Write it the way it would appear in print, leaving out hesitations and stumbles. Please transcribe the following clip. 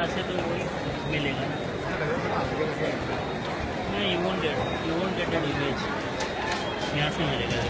यहाँ से तो वही मिलेगा ना। नहीं, you won't get an image यहाँ से मिलेगा।